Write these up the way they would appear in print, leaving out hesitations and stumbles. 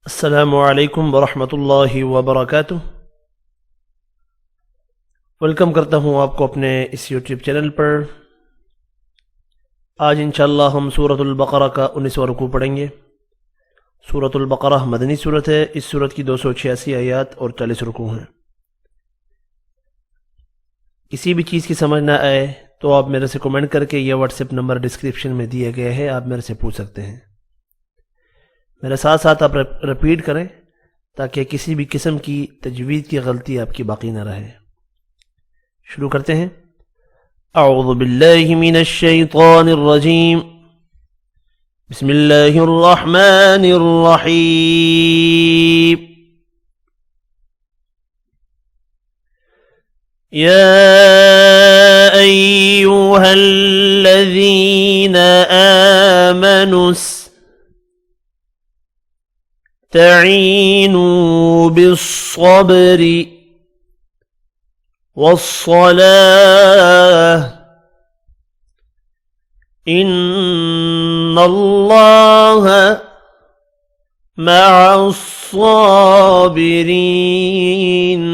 अस्सलामु अलैकुम वरहमतुल्लाहि वबरकातुह। वेलकम करता हूँ आपको अपने इस यूट्यूब चैनल पर। आज इंशाअल्लाह हम सूरतुल बकरा का 19वां रुकू पढ़ेंगे। सूरतुल बकरा मदनी सूरत है। इस सूरत की 286 आयत और 40 रुकू हैं। किसी भी चीज़ की समझ ना आए तो आप मेरे से कमेंट करके यह व्हाट्सएप नंबर डिस्क्रिप्शन में दिए गए हैं, आप मेरे से पूछ सकते हैं। मेरे साथ साथ आप रिपीट करें ताकि किसी भी किस्म की तजवीज़ की गलती आपकी बाकी ना रहे। शुरू करते हैं। अऊज़ु बिल्लाहि मिनश शैतानिर रजीम। बिस्मिल्लाहिर रहमानिर रहीम। या अय्युहल्लज़ीना आमनू इस्तईनू बिस्सब्रि वस्सलाह इन्नल्लाह मअस्साबिरीन।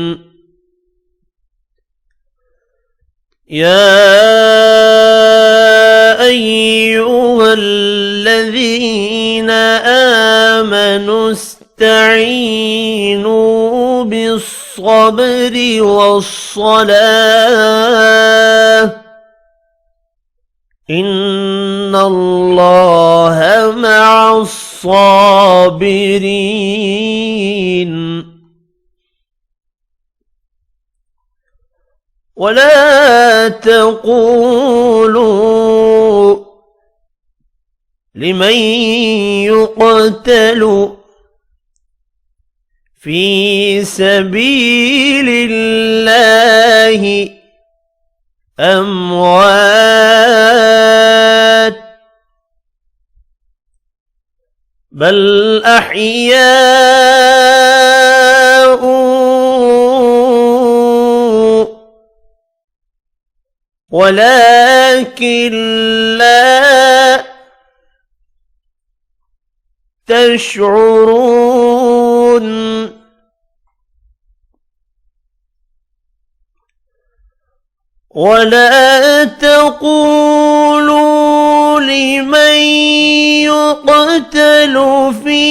या अय्युहल्लज़ीना आमनू इस्तईनू बिस्सब्रि वस्सलाह इन्नल्लाह मअस्साबिरीन। वला तक़ूलू लिमन युक़तलु फ़ी सबीलिल्लाहि अम्वात बल अहयाउ वलाकिन ला तशऊरून। वला तक़ूलू लिमन युक़तलु फ़ी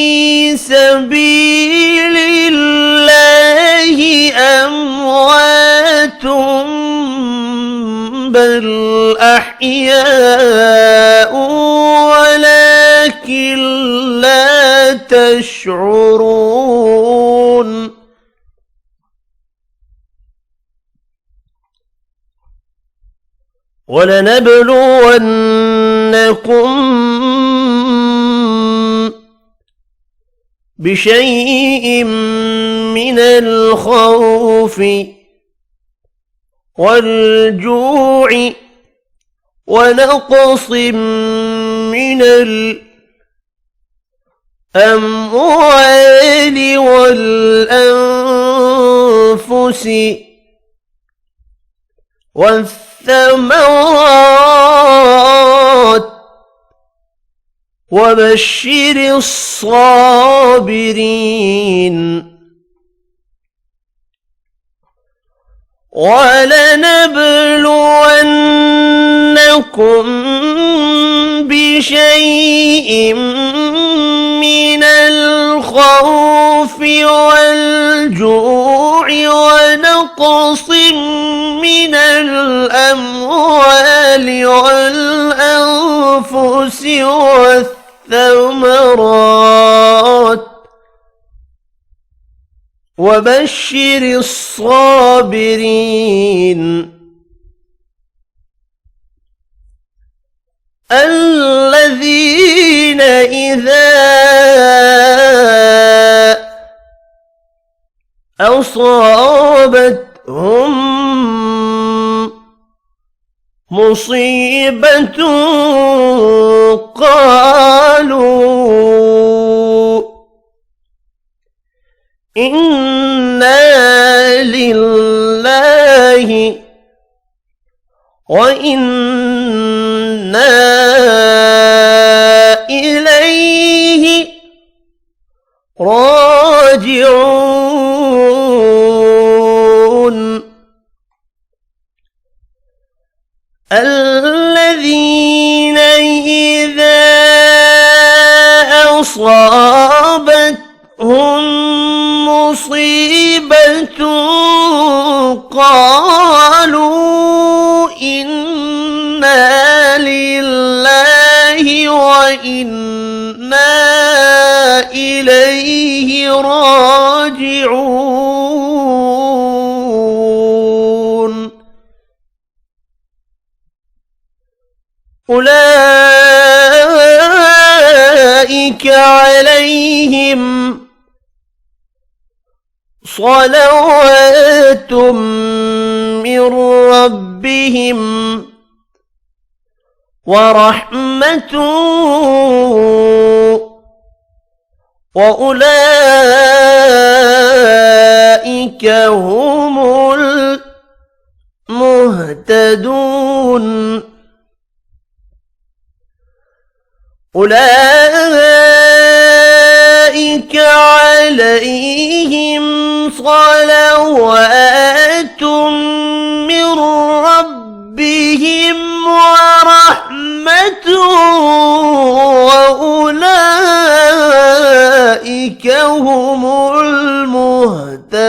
सबीलिल्लाहि अम्वातुम बल अहयाउ वलाकिन ला तशऊरून। वलनबलुवन्नकुम बिशैइन मिनल खौफि वल्जू'i वनक़सिम मिनल अम्वालि वल्अन्फुसि वत्थमरात वबश्शिर الصابرين। ولنبلونكم بشيء من الخوف والجوع ونقص من الأموال والأنفس والثمرات وبشر الصابرين الذين إذا أصابتهم مصيبة قالوا إنا لله وإنا إليه راجعون الذين إذا أصابتهم مصيبة قالوا إنا لله وإنا إليه راجعون أولئك عليهم صلوات من ربهم ورحمة وأولئك هم المهتدون أولئك عليهم صلوات من ربهم ورحمة وأولئك هم المهتدون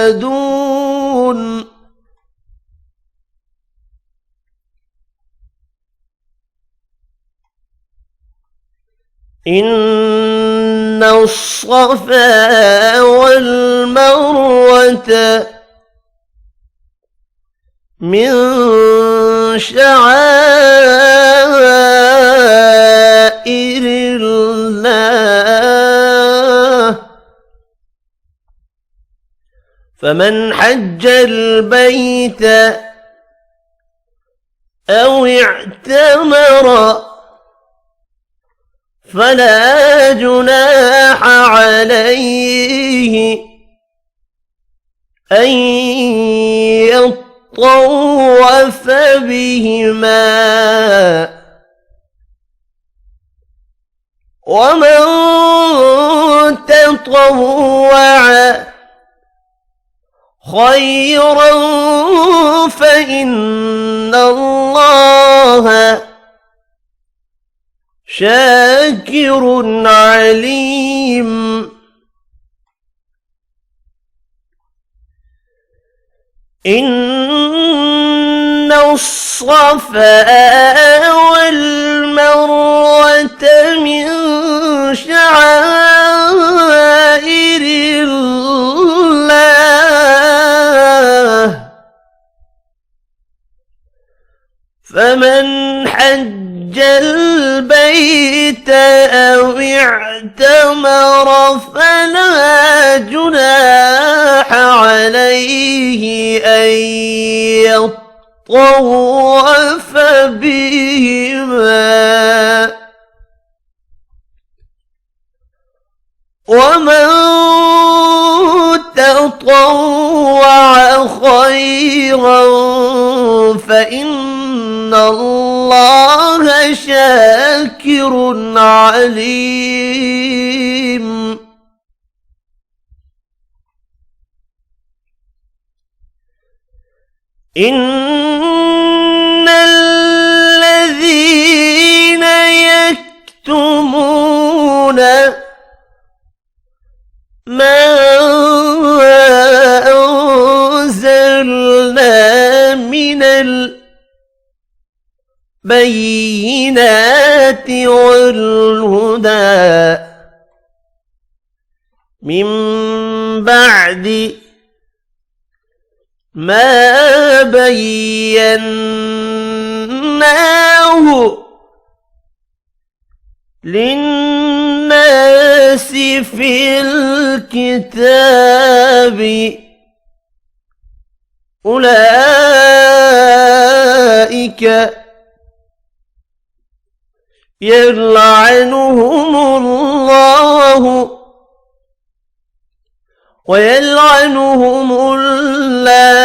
إن الصفا والمروة من شعائر الله فمن حج البيت أو اعتمر فلا جناح عليه أن يطوف بهما ومن تطوع خيرا فإن الله شاكر عليم إن الصفا والمروة من شعائر الله فمن حج البيت أو اعتمر فلا جناح عليه أن يطوف بهما ومن تطوع خيرا فإن الله شاكر عليم إن الذين يكتمون ما أنزلنا من البينات والهدى من بعد ما بيناه للناس في الكتاب أولئك يلعنهم الله ويلعنهم اللاعنون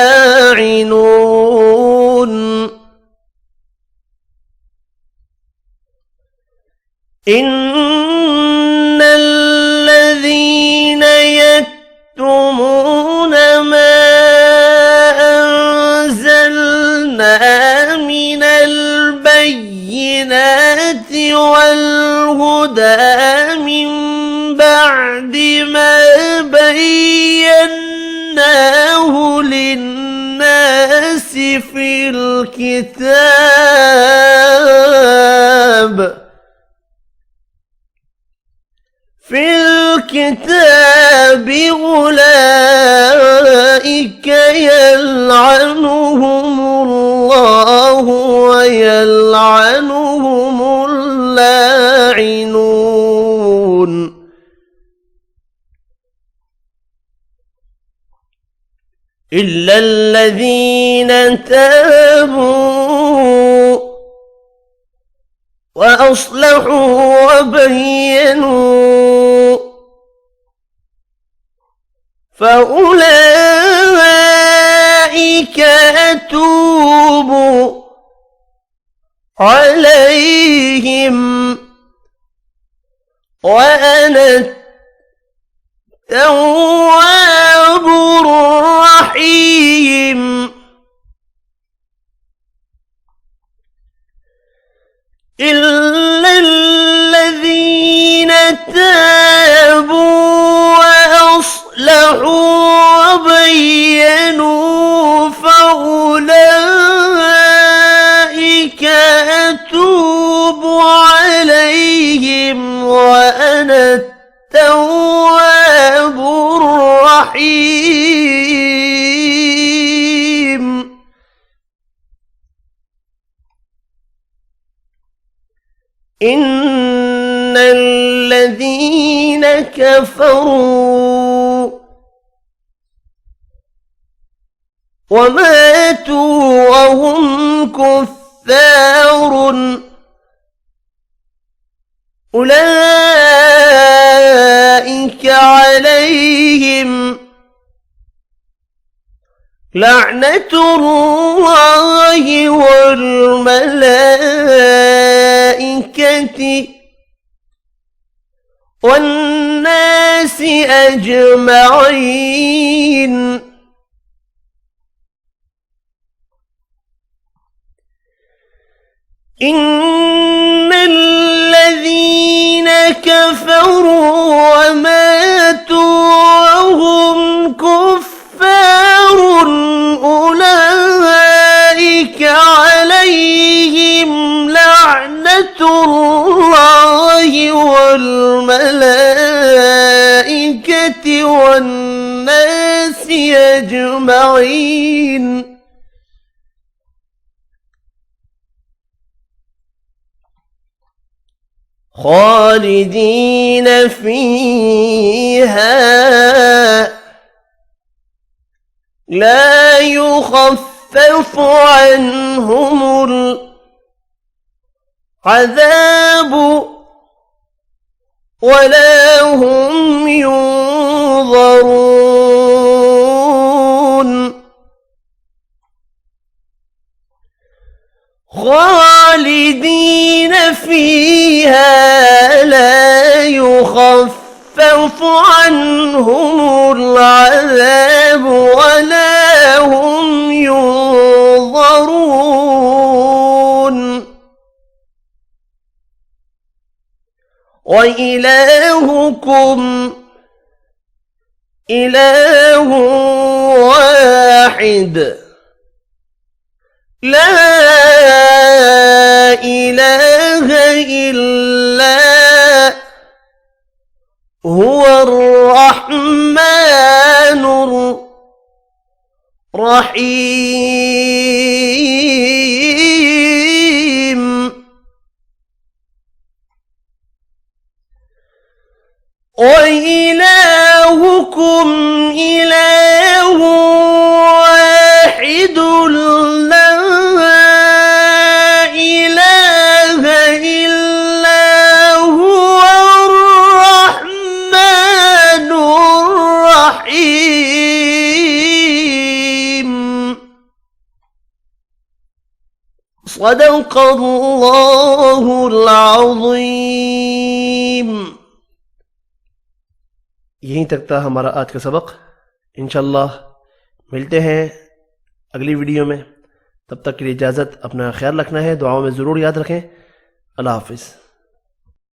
إن الذين بعد ما بيناه للناس في الكتاب أولئك يلعنهم الله ويلعنهم اللاعنون إلا الذين تابوا وأصلحوا وبينوا فأولئك أتوب عليهم وأنا التواب الرحيم إلا الذين تابوا وأصلحوا وبينوا فأولئك أتوب عليهم وأنا التواب الرحيم إن الذين كفروا وماتوا وهم كفار أولئك عليهم لعنة الله والملائكة والناس أجمعين إن الذين كفروا وماتوا وهم كفار أولئك عليهم لعنة الله والملائكة والناس أجمعين خالدين فيها لا يخفف عنهم العذاب ولا هم ينظرون خالدين فيها لا يخفف عنهم العذاب ولا هم ينظرون وإلهكم إله واحد لا إله إلا هو الرحمن الرحيم وإلهكم إله واحد لا إله إلا هو الرحمن الرحيم صدق الله العظيم। यहीं तक था हमारा आज का सबक। इंशाअल्लाह मिलते हैं अगली वीडियो में। तब तक के लिए इजाज़त, अपना ख्याल रखना है, दुआओं में ज़रूर याद रखें। अल्लाह हाफ़िज़।